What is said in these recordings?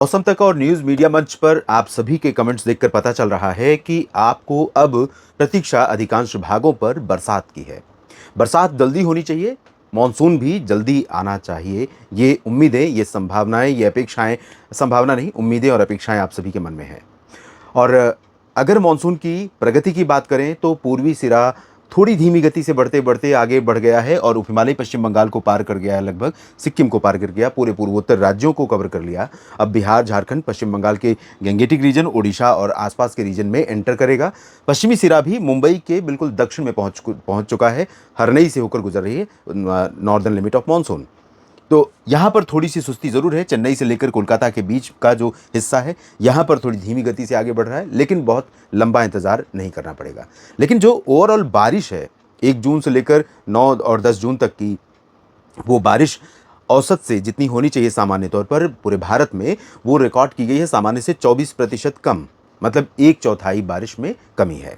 मौसम तक और न्यूज मीडिया मंच पर आप सभी के कमेंट्स देखकर पता चल रहा है कि आपको अब प्रतीक्षा अधिकांश भागों पर बरसात की है। बरसात जल्दी होनी चाहिए, मॉनसून भी जल्दी आना चाहिए। ये उम्मीदें, ये संभावनाएं, ये अपेक्षाएं, संभावना नहीं, उम्मीदें और अपेक्षाएं आप सभी के मन में हैं। और अगर मॉनसून की प्रगति की बात करें तो पूर्वी सिरा थोड़ी धीमी गति से बढ़ते बढ़ते आगे बढ़ गया है और उप हिमालय पश्चिम बंगाल को पार कर गया है, लगभग सिक्किम को पार कर गया, पूरे पूर्वोत्तर राज्यों को कवर कर लिया। अब बिहार, झारखंड, पश्चिम बंगाल के गैंगेटिक रीजन, ओडिशा और आसपास के रीजन में एंटर करेगा। पश्चिमी सिरा भी मुंबई के बिल्कुल दक्षिण में पहुंच चुका है, हरनई से होकर गुजर रही है नॉर्दर्न लिमिट ऑफ मॉनसून। तो यहाँ पर थोड़ी सी सुस्ती ज़रूर है। चेन्नई से लेकर कोलकाता के बीच का जो हिस्सा है, यहाँ पर थोड़ी धीमी गति से आगे बढ़ रहा है, लेकिन बहुत लंबा इंतज़ार नहीं करना पड़ेगा। लेकिन जो ओवरऑल बारिश है 1 जून से लेकर 9 और 10 जून तक की, वो बारिश औसत से जितनी होनी चाहिए सामान्य तौर पर पूरे भारत में, वो रिकॉर्ड की गई है सामान्य से 24% कम, मतलब 1/4 बारिश में कमी है।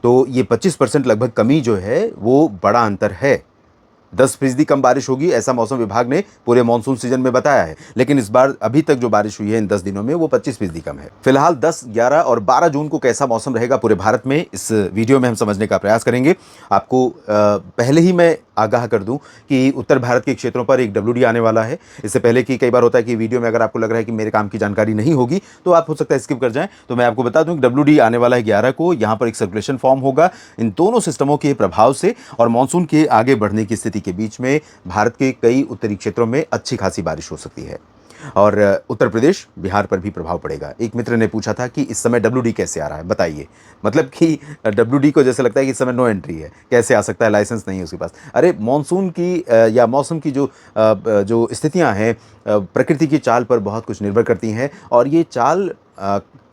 तो ये 25% लगभग कमी जो है वो बड़ा अंतर है। 10% कम बारिश होगी, ऐसा मौसम विभाग ने पूरे मानसून सीजन में बताया है, लेकिन इस बार अभी तक जो बारिश हुई है इन 10 दिनों में, वो 25% कम है। फिलहाल 10, 11 और 12 जून को कैसा मौसम रहेगा पूरे भारत में, इस वीडियो में हम समझने का प्रयास करेंगे। आपको पहले ही मैं आगाह कर दूं कि उत्तर भारत के क्षेत्रों पर एक डब्ल्यूडी आने वाला है। इससे पहले कि कई बार होता है कि वीडियो में अगर आपको लग रहा है कि मेरे काम की जानकारी नहीं होगी, तो आप हो सकता है स्किप कर जाएं। तो मैं आपको बता दूं कि डब्ल्यूडी आने वाला है 11 को। यहाँ पर एक सर्कुलेशन फॉर्म होगा इन दोनों सिस्टमों के प्रभाव से, और मानसून के आगे बढ़ने की स्थिति के बीच में भारत के कई उत्तरी क्षेत्रों में अच्छी खासी बारिश हो सकती है, और उत्तर प्रदेश, बिहार पर भी प्रभाव पड़ेगा। एक मित्र ने पूछा था कि इस समय डब्ल्यूडी कैसे आ रहा है, बताइए। मतलब कि डब्ल्यूडी को जैसे लगता है कि इस समय नो एंट्री है, कैसे आ सकता है, लाइसेंस नहीं है उसके पास। अरे मानसून की या मौसम की जो स्थितियां हैं, प्रकृति की चाल पर बहुत कुछ निर्भर करती हैं, और ये चाल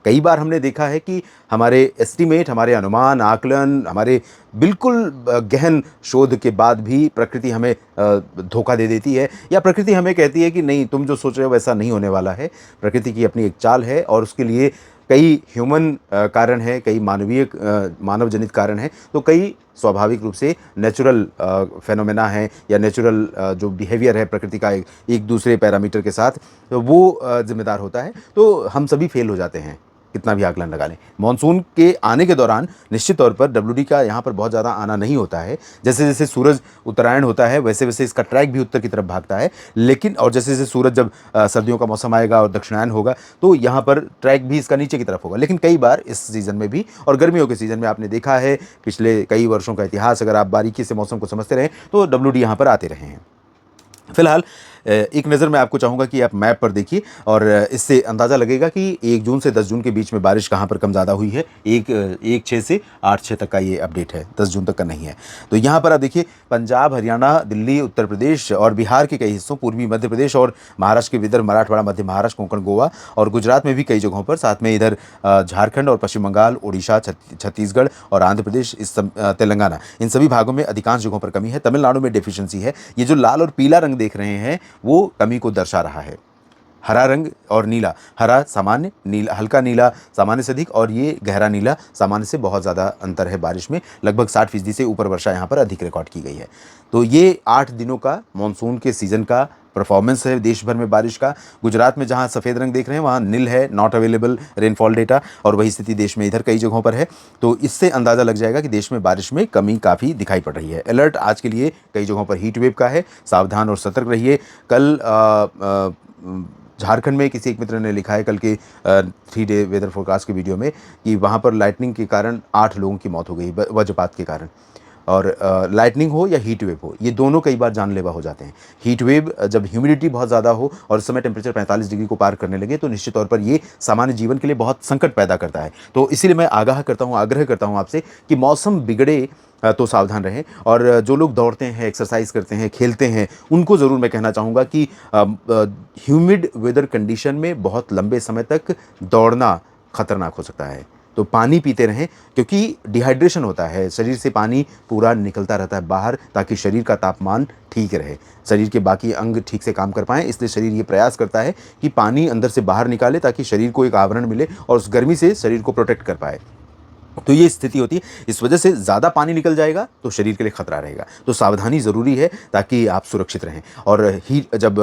कई बार हमने देखा है कि हमारे एस्टीमेट, हमारे अनुमान, आकलन, हमारे बिल्कुल गहन शोध के बाद भी प्रकृति हमें धोखा दे देती है, या प्रकृति हमें कहती है कि नहीं, तुम जो सोच रहे हो वैसा नहीं होने वाला है। प्रकृति की अपनी एक चाल है, और उसके लिए कई ह्यूमन कारण हैं, कई मानव जनित कारण हैं, तो कई स्वाभाविक रूप से नेचुरल फेनोमेना हैं, या नेचुरल जो बिहेवियर है प्रकृति का एक दूसरे पैरामीटर के साथ, तो वो जिम्मेदार होता है। तो हम सभी फेल हो जाते हैं, कितना भी आकलन लगा लें। मानसून के आने के दौरान निश्चित तौर पर डब्ल्यूडी का यहाँ पर बहुत ज़्यादा आना नहीं होता है। जैसे जैसे सूरज उत्तरायण होता है, वैसे वैसे इसका ट्रैक भी उत्तर की तरफ भागता है, लेकिन और जैसे जैसे सूरज जब सर्दियों का मौसम आएगा और दक्षिणायन होगा, तो यहाँ पर ट्रैक भी इसका नीचे की तरफ होगा। लेकिन कई बार इस सीज़न में भी, और गर्मियों के सीज़न में आपने देखा है, पिछले कई वर्षों का इतिहास अगर आप बारीकी से मौसम को समझते रहें, तो डब्ल्यूडी यहाँ पर आते रहे हैं। फिलहाल एक नज़र मैं आपको चाहूँगा कि आप मैप पर देखिए, और इससे अंदाज़ा लगेगा कि 1 जून से 10 जून के बीच में बारिश कहाँ पर कम ज़्यादा हुई है। 1/6 से 8/6 तक का ये अपडेट है, 10 जून तक का नहीं है। तो यहाँ पर आप देखिए, पंजाब, हरियाणा, दिल्ली, उत्तर प्रदेश और बिहार के कई हिस्सों, पूर्वी मध्य प्रदेश और महाराष्ट्र के विदर्भ, मराठवाड़ा, मध्य महाराष्ट्र, कोंकण, गोवा और गुजरात में भी कई जगहों पर, साथ में इधर झारखंड और पश्चिम बंगाल, ओडिशा, छत्तीसगढ़ और आंध्र प्रदेश, तेलंगाना, इन सभी भागों में अधिकांश जगहों पर कमी है। तमिलनाडु में डेफिशिएंसी है। ये जो लाल और पीला रंग देख रहे हैं, वो कमी को दर्शा रहा है। हरा रंग और नीला, हरा सामान्य, नीला हल्का नीला सामान्य से अधिक, और ये गहरा नीला सामान्य से बहुत ज़्यादा अंतर है बारिश में। लगभग 60% से ऊपर वर्षा यहाँ पर अधिक रिकॉर्ड की गई है। तो ये 8 दिनों का मानसून के सीज़न का परफॉर्मेंस है देश भर में बारिश का। गुजरात में जहाँ सफ़ेद रंग देख रहे हैं, वहाँ नील है, नॉट अवेलेबल रेनफॉल डेटा, और वही स्थिति देश में इधर कई जगहों पर है। तो इससे अंदाज़ा लग जाएगा कि देश में बारिश में कमी काफ़ी दिखाई पड़ रही है। अलर्ट आज के लिए कई जगहों पर हीट वेव का है, सावधान और सतर्क रहिए। कल झारखंड में किसी एक मित्र ने लिखा है कल के 3 डे वेदर फोरकास्ट के वीडियो में, कि वहाँ पर लाइटनिंग के कारण 8 लोगों की मौत हो गई वज्रपात के कारण। और लाइटनिंग हो या हीट वेव हो, ये दोनों कई बार जानलेवा हो जाते हैं। हीट वेव जब ह्यूमिडिटी बहुत ज़्यादा हो और इस समय टेम्परेचर 45 डिग्री को पार करने लगे, तो निश्चित तौर पर ये सामान्य जीवन के लिए बहुत संकट पैदा करता है। तो इसीलिए मैं आग्रह करता हूँ आपसे कि मौसम बिगड़े तो सावधान रहें। और जो लोग दौड़ते हैं, एक्सरसाइज करते हैं, खेलते हैं, उनको ज़रूर मैं कहना चाहूँगा कि ह्यूमिड वेदर कंडीशन में बहुत लंबे समय तक दौड़ना खतरनाक हो सकता है। तो पानी पीते रहें, क्योंकि डिहाइड्रेशन होता है, शरीर से पानी पूरा निकलता रहता है बाहर, ताकि शरीर का तापमान ठीक रहे, शरीर के बाकी अंग ठीक से काम कर पाएँ। इसलिए शरीर ये प्रयास करता है कि पानी अंदर से बाहर निकाले, ताकि शरीर को एक आवरण मिले और उस गर्मी से शरीर को प्रोटेक्ट कर पाए। तो ये स्थिति होती है। इस वजह से ज़्यादा पानी निकल जाएगा तो शरीर के लिए खतरा रहेगा। तो सावधानी ज़रूरी है ताकि आप सुरक्षित रहें। और जब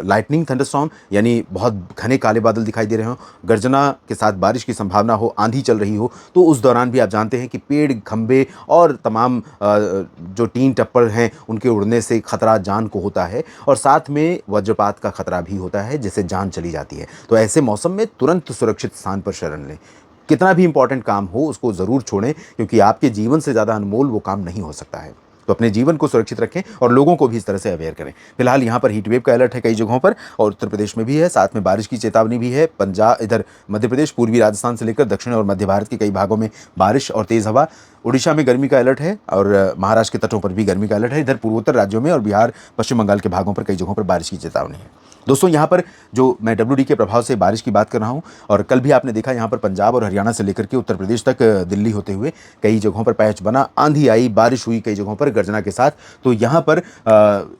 लाइटनिंग थंडरस्टॉर्म यानी बहुत घने काले बादल दिखाई दे रहे हों, गर्जना के साथ बारिश की संभावना हो, आंधी चल रही हो, तो उस दौरान भी आप जानते हैं कि पेड़, खंभे और तमाम जो टीन टप्पर हैं उनके उड़ने से खतरा जान को होता है और साथ में वज्रपात का खतरा भी होता है जिससे जान चली जाती है। तो ऐसे मौसम में तुरंत सुरक्षित स्थान पर शरण लें। कितना भी इंपॉर्टेंट काम हो उसको ज़रूर छोड़ें, क्योंकि आपके जीवन से ज़्यादा अनमोल वो काम नहीं हो सकता है। तो अपने जीवन को सुरक्षित रखें और लोगों को भी इस तरह से अवेयर करें। फिलहाल यहाँ पर हीट वेव का अलर्ट है कई जगहों पर और उत्तर प्रदेश में भी है, साथ में बारिश की चेतावनी भी है। पंजाब, इधर मध्य प्रदेश, पूर्वी राजस्थान से लेकर दक्षिण और मध्य भारत के कई भागों में बारिश और तेज़ हवा। उड़ीसा में गर्मी का अलर्ट है और महाराष्ट्र के तटों पर भी गर्मी का अलर्ट है। इधर पूर्वोत्तर राज्यों में और बिहार, पश्चिम बंगाल के भागों पर कई जगहों पर बारिश की चेतावनी है। दोस्तों, यहाँ पर जो मैं WD के प्रभाव से बारिश की बात कर रहा हूँ और कल भी आपने देखा यहाँ पर पंजाब और हरियाणा से लेकर के उत्तर प्रदेश तक दिल्ली होते हुए कई जगहों पर पैच बना, आंधी आई, बारिश हुई कई जगहों पर गर्जना के साथ। तो यहाँ पर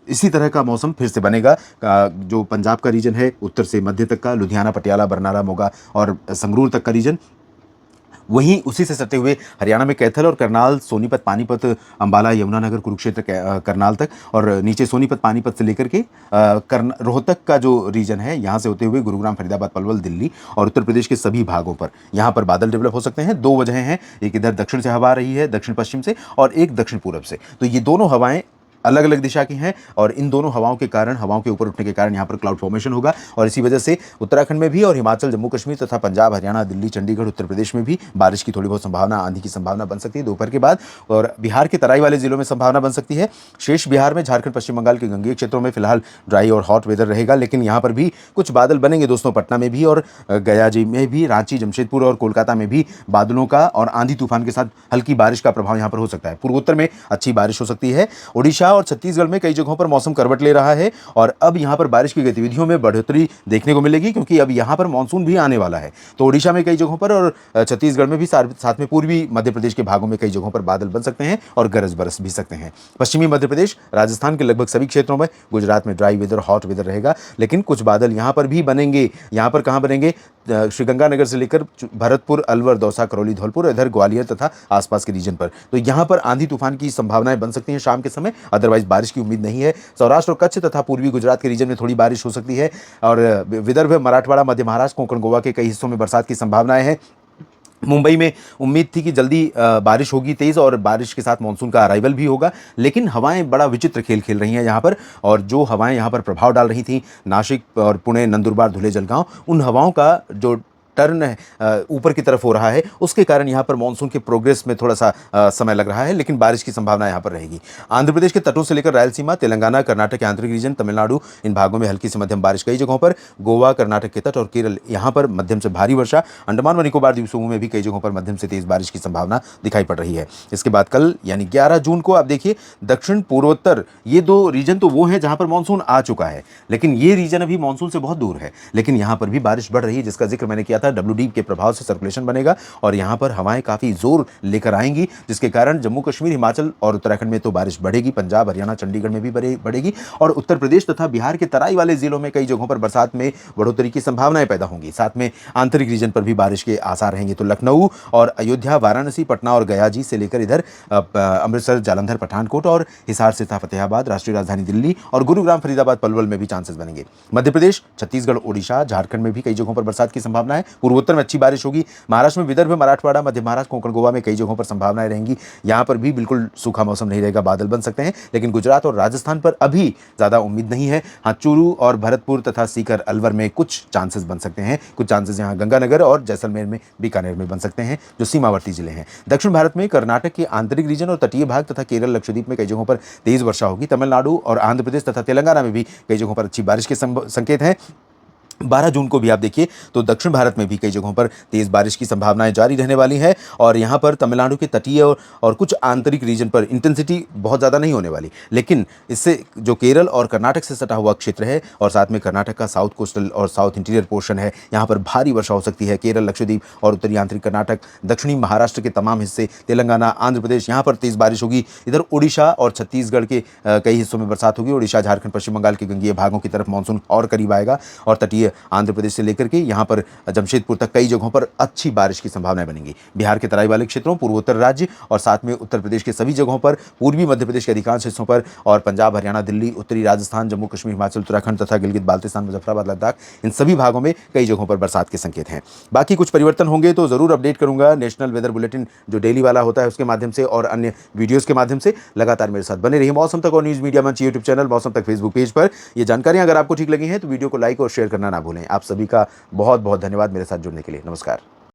इसी तरह का मौसम फिर से बनेगा। जो पंजाब का रीजन है, उत्तर से मध्य तक का, लुधियाना, पटियाला, बरनाला, मोगा और संगरूर तक का रीजन, वहीं उसी से सटे हुए हरियाणा में कैथल और करनाल, सोनीपत, पानीपत, अंबाला, यमुनानगर, कुरुक्षेत्र, करनाल तक और नीचे सोनीपत, पानीपत से लेकर के रोहतक का जो रीजन है, यहाँ से होते हुए गुरुग्राम, फरीदाबाद, पलवल, दिल्ली और उत्तर प्रदेश के सभी भागों पर यहाँ पर बादल डेवलप हो सकते हैं। 2 वजहें हैं, एक इधर दक्षिण से हवा आ रही है, दक्षिण पश्चिम से, और एक दक्षिण पूरब से। तो ये दोनों हवाएं अलग अलग दिशा की हैं और इन दोनों हवाओं के कारण, हवाओं के ऊपर उठने के कारण यहाँ पर क्लाउड फॉर्मेशन होगा और इसी वजह से उत्तराखंड में भी और हिमाचल, जम्मू कश्मीर तथा पंजाब, हरियाणा, दिल्ली, चंडीगढ़, उत्तर प्रदेश में भी बारिश की थोड़ी बहुत संभावना, आंधी की संभावना बन सकती है दोपहर के बाद और बिहार के तराई वाले जिलों में संभावना बन सकती है। शेष बिहार में, झारखंड, पश्चिम बंगाल के गंगेय क्षेत्रों में फिलहाल ड्राई और हॉट वेदर रहेगा, लेकिन यहाँ पर भी कुछ बादल बनेंगे दोस्तों। पटना में भी और गया जी में भी, रांची, जमशेदपुर और कोलकाता में भी बादलों का और आंधी तूफान के साथ हल्की बारिश का प्रभाव यहाँ पर हो सकता है। पूर्वोत्तर में अच्छी बारिश हो सकती है। ओडिशा और छत्तीसगढ़ में कई जगहों पर मौसम करवट ले रहा है और अब यहां पर बारिश की गतिविधियों में बढ़ोतरी देखने को मिलेगी, क्योंकि अब यहां पर मानसून भी आने वाला है। तो ओडिशा में कई जगहों पर और छत्तीसगढ़ में भी, साथ में पूर्वी मध्य प्रदेश के भागों में कई जगहों पर बादल बन सकते हैं और गरज बरस भी सकते हैं। पश्चिमी मध्य प्रदेश, राजस्थान के लगभग सभी क्षेत्रों में, गुजरात में ड्राई वेदर, हॉट वेदर रहेगा, लेकिन कुछ बादल यहां पर भी बनेंगे। यहां पर कहां बनेंगे? श्रीगंगानगर से लेकर भरतपुर, अलवर, दौसा, करौली, धौलपुर, इधर ग्वालियर तथा आसपास के रीजन पर। तो यहां पर आंधी तूफान की संभावनाएं बन सकती हैं शाम के समय, अदरवाइज बारिश की उम्मीद नहीं है। सौराष्ट्र और कच्छ तथा पूर्वी गुजरात के रीजन में थोड़ी बारिश हो सकती है और विदर्भ, मराठवाड़ा, मध्य महाराष्ट्र, कोंकण, गोवा के कई हिस्सों में बरसात की संभावनाएं हैं। मुंबई में उम्मीद थी कि जल्दी बारिश होगी तेज़ और बारिश के साथ मानसून का अराइवल भी होगा, लेकिन हवाएं बड़ा विचित्र खेल खेल रही हैं यहाँ पर और जो हवाएं यहाँ पर प्रभाव डाल रही थी, नासिक और पुणे, नंदुरबार, धुले, जलगांव, उन हवाओं का जो टर्न ऊपर की तरफ हो रहा है, उसके कारण यहाँ पर मानसून के प्रोग्रेस में थोड़ा सा समय लग रहा है, लेकिन बारिश की संभावना यहाँ पर रहेगी। आंध्र प्रदेश के तटों से लेकर रायलसीमा, तेलंगाना, कर्नाटक के आंतरिक रीजन, तमिलनाडु, इन भागों में हल्की से मध्यम बारिश कई जगहों पर, गोवा, कर्नाटक के तट और केरल, यहाँ पर मध्यम से भारी वर्षा, अंडमान व निकोबार द्वीप समूह में भी कई जगहों पर मध्यम से तेज बारिश की संभावना दिखाई पड़ रही है। इसके बाद कल यानी 11 जून को आप देखिए, दक्षिण पूर्वोत्तर, ये 2 रीजन तो वो हैं जहाँ पर मानसून आ चुका है, लेकिन ये रीजन अभी मानसून से बहुत दूर है, लेकिन यहाँ पर भी बारिश बढ़ रही है, जिसका जिक्र मैंने किया था। WD के प्रभाव से सर्कुलेशन बनेगा और यहां पर हवाएं काफी जोर लेकर आएंगी, जिसके कारण जम्मू कश्मीर, हिमाचल और उत्तराखंड में तो बारिश बढ़ेगी, पंजाब, हरियाणा, चंडीगढ़ में भी बढ़ेगी और उत्तर प्रदेश तथा बिहार के तराई वाले जिलों में कई जगहों पर बरसात में बढ़ोतरी की संभावनाएं पैदा होंगी। साथ में आंतरिक रीजन पर भी बारिश के आसार रहेंगे। तो लखनऊ और अयोध्या, वाराणसी, पटना और गया जी से लेकर इधर अमृतसर, जालंधर, पठानकोट और हिसार से फतेहाबाद, राष्ट्रीय राजधानी दिल्ली और गुरुग्राम, फरीदाबाद, पलवल में भी चांसेस बनेंगे। मध्य प्रदेश, छत्तीसगढ़, ओडिशा, झारखंड में भी कई जगहों पर बरसात की संभावना है। पूर्वोत्तर में अच्छी बारिश होगी। महाराष्ट्र में विदर्भ, मराठवाड़ा, मध्य महाराष्ट्र, कोंकण, गोवा में कई जगहों पर संभावनाएं रहेंगी। यहां पर भी बिल्कुल सूखा मौसम नहीं रहेगा, बादल बन सकते हैं, लेकिन गुजरात और राजस्थान पर अभी ज्यादा उम्मीद नहीं है। हाँ, चूरू और भरतपुर तथा सीकर, अलवर में कुछ चांसेस बन सकते हैं। कुछ चांसेस यहां गंगानगर और जैसलमेर में, बीकानेर में बन सकते हैं, जो सीमावर्ती जिले हैं। दक्षिण भारत में कर्नाटक के आंतरिक रीजन और तटीय भाग तथा केरल, लक्षद्वीप में कई जगहों पर तेज वर्षा होगी। तमिलनाडु और आंध्र प्रदेश तथा तेलंगाना में भी कई जगहों पर अच्छी बारिश के संकेत हैं। 12 जून को भी आप देखिए तो दक्षिण भारत में भी कई जगहों पर तेज बारिश की संभावनाएं जारी रहने वाली है और यहां पर तमिलनाडु के तटीय और कुछ आंतरिक रीजन पर इंटेंसिटी बहुत ज़्यादा नहीं होने वाली, लेकिन इससे जो केरल और कर्नाटक से सटा हुआ क्षेत्र है और साथ में कर्नाटक का साउथ कोस्टल और साउथ इंटीरियर पोर्शन है, यहां पर भारी वर्षा हो सकती है। केरल, लक्षद्वीप और उत्तरी आंतरिक कर्नाटक, दक्षिणी महाराष्ट्र के तमाम हिस्से, तेलंगाना, आंध्र प्रदेश, यहाँ पर तेज बारिश होगी। इधर उड़ीसा और छत्तीसगढ़ के कई हिस्सों में बरसात होगी। उड़ीसा, झारखंड, पश्चिम बंगाल के गंगेय भागों की तरफ मानसून और करीब आएगा और तटीय उत्तरी आंध्र प्रदेश से लेकर के यहाँ पर जमशेदपुर तक कई जगहों पर अच्छी बारिश की संभावनाएं बनेंगी। बिहार के तराई वाले क्षेत्रों, पूर्वोत्तर राज्य और साथ में उत्तर प्रदेश के सभी जगहों पर, पूर्वी मध्य प्रदेश के अधिकांश हिस्सों पर और पंजाब, हरियाणा, दिल्ली, उत्तरी राजस्थान, जम्मू कश्मीर, हिमाचल, उत्तराखंड तथा गिलगित बाल्टिस्तान, मुजफ्फराबाद, लद्दाख, इन सभी भागों में कई जगहों पर बरसात के संकेत हैं। बाकी कुछ परिवर्तन होंगे तो जरूर अपडेट करूंगा। नेशनल वेदर बुलेटिन जो डेली वाला होता है उसके माध्यम से और अन्य वीडियोस के माध्यम से लगातार मेरे साथ बने रहिए। मौसम तक और न्यूज मीडिया मंच यूट्यूब चैनल, मौसम तक फेसबुक पेज पर ये जानकारियां अगर आपको ठीक लगी हैं तो वीडियो को लाइक और शेयर करना ना भूलें। आप सभी का बहुत बहुत धन्यवाद मेरे साथ जुड़ने के लिए। नमस्कार।